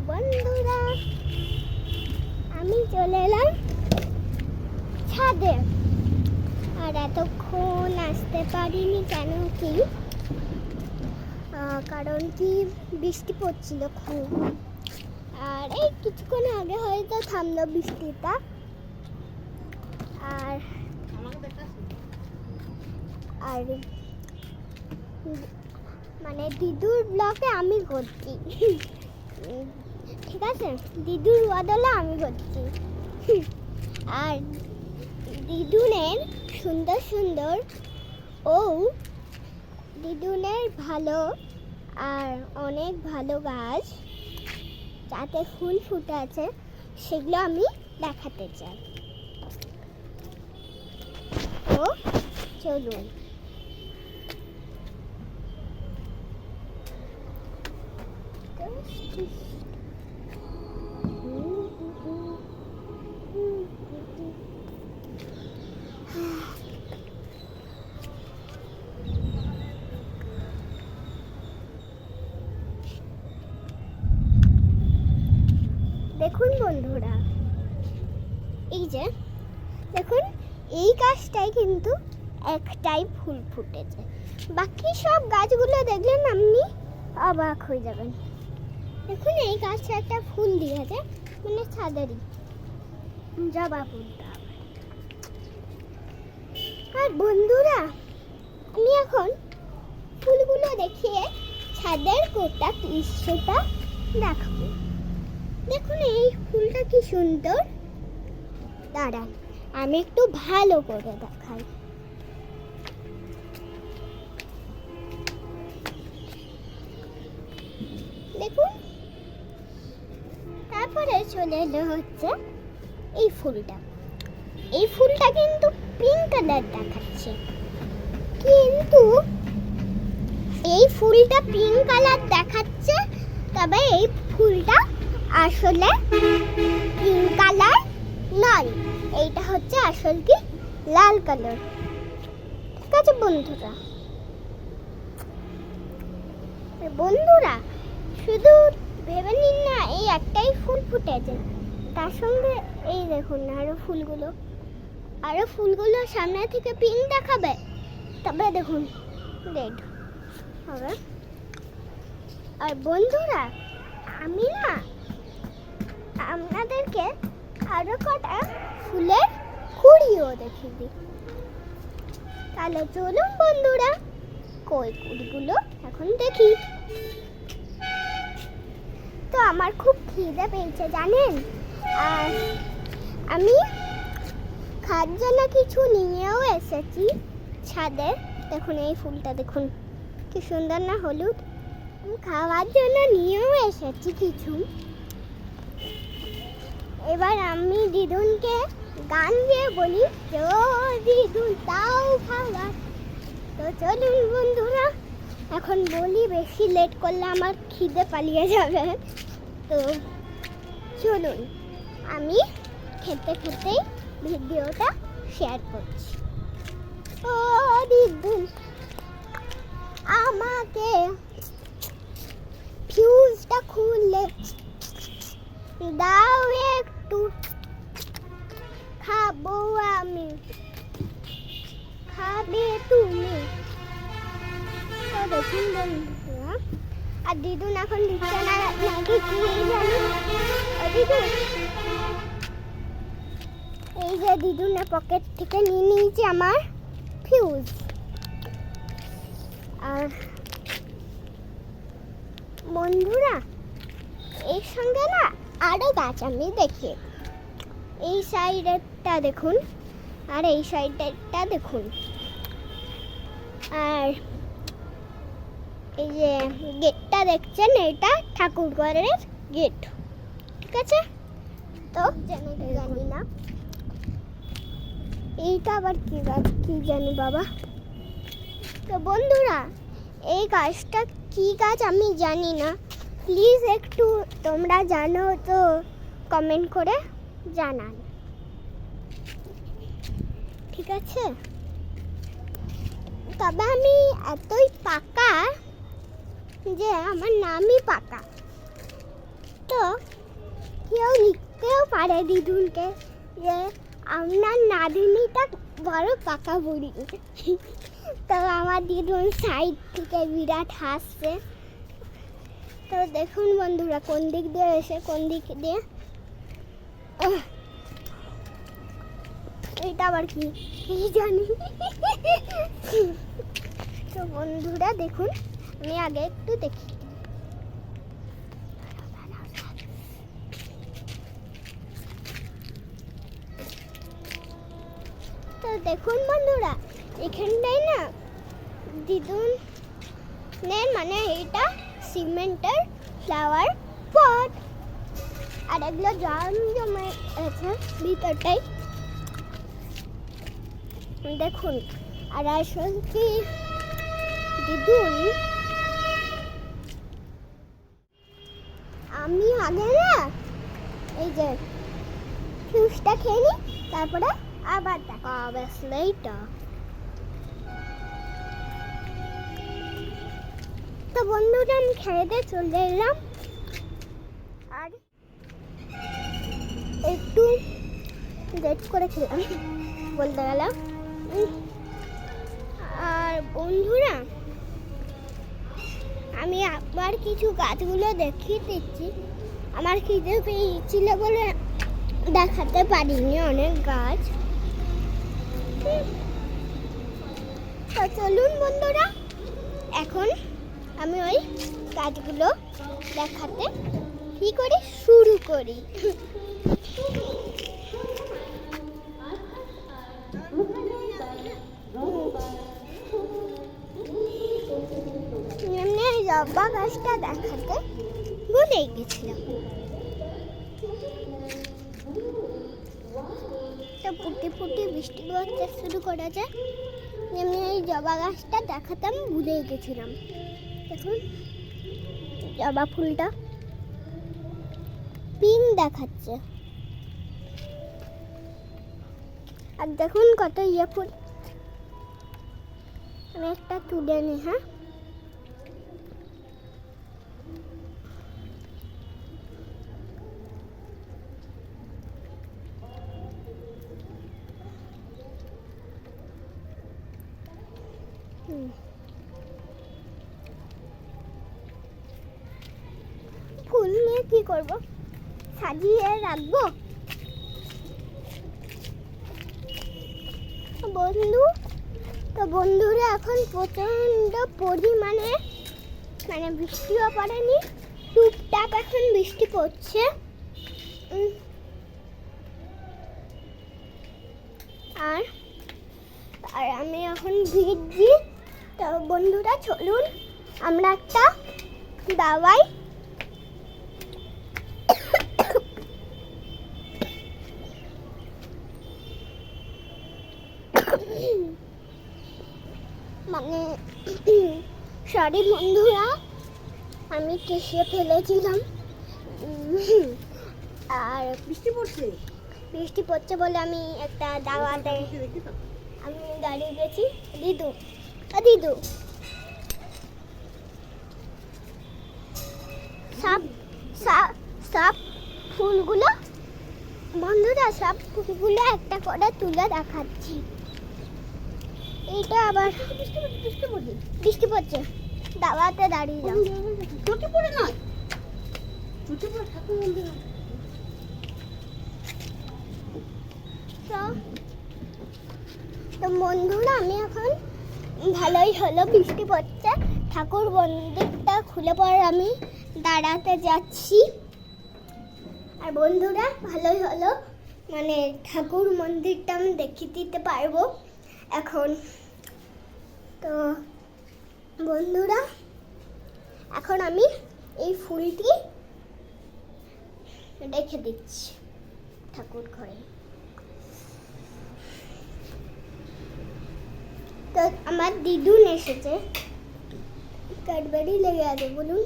বন্ধুরা, আমি চলে এলাম ছাদে। আর এতক্ষণ আসতে পারিনি কেন কি কারণ কি বৃষ্টি পড়ছিল খুব। আর এই কিছুক্ষণ আগে হয়তো থামলো বৃষ্টিটা। আর আর মানে দিদুর ব্লগে আমি করছি, ঠিক আছে? দিদুর বদলে আমি করছি। আর দিদুনের সুন্দর সুন্দর দিদুনের ভালো আর অনেক ভালো গাছ যাতে ফুল ফুটে আছে সেগুলো আমি দেখাতে চাই। তো চলুন। দেখুন বন্ধুরা, এই যে দেখুন, এই গাছটায় কিন্তু একটাই ফুল ফুটেছে। বাকি সব গাছগুলো দেখলেন আপনি অবাক হয়ে যাবেন। দেখুন, এই গাছে একটা ফুল দিয়েছে, মানে ছাদেরই জবা ফুলটা। আর বন্ধুরা, আমি এখন ফুলগুলো দেখিয়ে ছাদের গোটা দৃশ্যটা দেখাবো। দেখুন এই ফুলটা কি সুন্দর। দাঁড়ান, আমি একটু ভালো করে দেখাই। দেখুন, তারপরে চলে এলো হচ্ছে এই ফুলটা। এই ফুলটা কিন্তু পিঙ্ক কালার দেখাচ্ছে, কিন্তু এই ফুলটা পিঙ্ক কালার দেখাচ্ছে, তবে এই ফুলটা আসলে পিঙ্ক কালার নয়। এইটা হচ্ছে আসল কি লাল কালার। ঠিক আছে বন্ধুরা? বন্ধুরা, শুধু ভেবে নিন না এই একটাই ফুল ফুটেছে, তার সঙ্গে এই দেখুন আরো ফুলগুলো সামনে থেকে পিঙ্ক দেখাবে, তবে দেখুন রেড হবে। আর বন্ধুরা, আমি না আপনাদেরকে আরো কটা ফুলের কুড়িও দেখিয়ে দিই। তাহলে চলুন বন্ধুরা, কই কুড়িগুলো এখন দেখি। তো আমার খুব খিদে পেয়েছে জানেন, আর আমি খাওয়ার জন্য কিছু নিয়েও এসেছি ছাদে। দেখুন এই ফুলটা দেখুন কি সুন্দর না, হলুদ। আমি খাওয়ার জন্য নিয়েও এসেছি কিছু। এবার আমি দিদুনকে গান দিয়ে বলি, তো দিদুন দাও খাবার। তো চলুন বন্ধুরা, এখন বলি, বেশি লেট করলে আমার খিদে পালিয়ে যাবে। তো চলুন, আমি খেতে খেতেই ভিডিওটা শেয়ার করছি। ও দিদুন, আমাকে ফিউজটা খুলে দাও একটু, খাবো আমি, খাবে তুমি। তো দেখুন বন্ধুরা, আর দিদুন এখন দিচ্ছে না নাকি কি জানি। দিদুন, এই যে দিদুনের পকেট থেকে নিয়ে নিয়েছি আমার ফিউজ। আর বন্ধুরা, এর সঙ্গে না আরো গাছ আমি দেখি। এই সাইডেরটা দেখুন, আর এই সাইডেরটা দেখুন। আর এই যে গেটটা দেখছেন, এটা ঠাকুরঘরের গেট, ঠিক আছে? তো জানি না এইটা আবার কি গাছ, কি জানি বাবা। তো বন্ধুরা, এই গাছটা কি গাছ আমি জানি না, প্লিজ একটু তোমরা জানো তো কমেন্ট করে জানান, ঠিক আছে? তবে আমি এতই পাকা যে আমার নামই পাকা। তো করে দিদুনকে যে আপনার নাতনিটা বড় পাকা বুড়ি। তো আমার দিদুন সাইড থেকে বিরাট হাসছে। তো দেখুন বন্ধুরা কোন দিক দিয়ে এসে কোন দিক দিয়ে, এটা আবার কি জানি। তো বন্ধুরা দেখুন, আমি আগে একটু দেখি। তো দেখুন বন্ধুরা, এখানটায় না দিদুনের মানে এটা সিমেন্টের ফ্লাওয়ার পট, আর এগুলো জল জমে আছে ভিতরটাই দেখুন। আর আসল কি দিদুন, আমি আগে না এই যে ফিউজটা খেয়ে নিই, তারপরে আবার দেখা হবে later। তো বন্ধুরা আমি খেতে চলে এলাম, আর একটু লেট করে খেলাম বলতে গেলে। আর বন্ধুরা আমি আবার কিছু গাছগুলো দেখিয়ে দিচ্ছি। আমার খিদে পেয়েছিল বলে দেখাতে পারিনি অনেক গাছ। তো চলুন বন্ধুরা, এখন আমি ওই গাছগুলো দেখাতে কি করে শুরু করি। জবা গাছটা দেখাতে ভুলে গেছিলাম। তো ফুটি ফুটি বৃষ্টি পড়তে শুরু করা যায়, এমনি এই জবা গাছটা দেখাতে আমি ভুলে গেছিলাম। দেখুন জবা ফুলটা পিঙ্ক দেখাচ্ছে, আর দেখুন কত ইয়ে ফুল। আমি একটা তুলে নিই। হ্যাঁ, ফুল নিয়ে কি করব, সাজিয়ে রাখবো। বন্ধুরা এখন প্রচন্ড পরিমাণে মানে বৃষ্টিও পড়েনি, টুপটাপ এখন বৃষ্টি পড়ছে। আর আমি এখন ভিজছি। তো বন্ধুরা চলুন আমরা একটা দাওয়াই মানে সরি বন্ধুরা, আমি কেসে ফেলেছিলাম। আর বৃষ্টি পড়ছে বলে আমি একটা দাওয়াতে আমি দাঁড়িয়ে গেছি। দিদু সব ফুলগুলো বন্ধুরা, সব ফুলগুলো একটা করে তুলে দেখাচ্ছি। এইটা আবার বৃষ্টি পড়ছে, দাওয়াতে দাঁড়িয়ে যাও। চোখে পড়ে নয়, চোখে পড়ে ঠাকুর মন্দির। তো বন্ধুরা আমি এখন ভালোই হলো, বৃষ্টি পড়ছে, ঠাকুর মন্দিরটা খুলে পর আমি দাঁড়াতে যাচ্ছি। আর বন্ধুরা ভালোই হলো, মানে ঠাকুর মন্দিরটা আমি দেখিয়ে দিতে পারবো এখন। তো বন্ধুরা এখন আমি এই ফুলটি রেখে দিচ্ছি ঠাকুর ঘরে। তো আমার দিদুন এসেছে, ক্যাডবেরি লেগে আছে বলুন।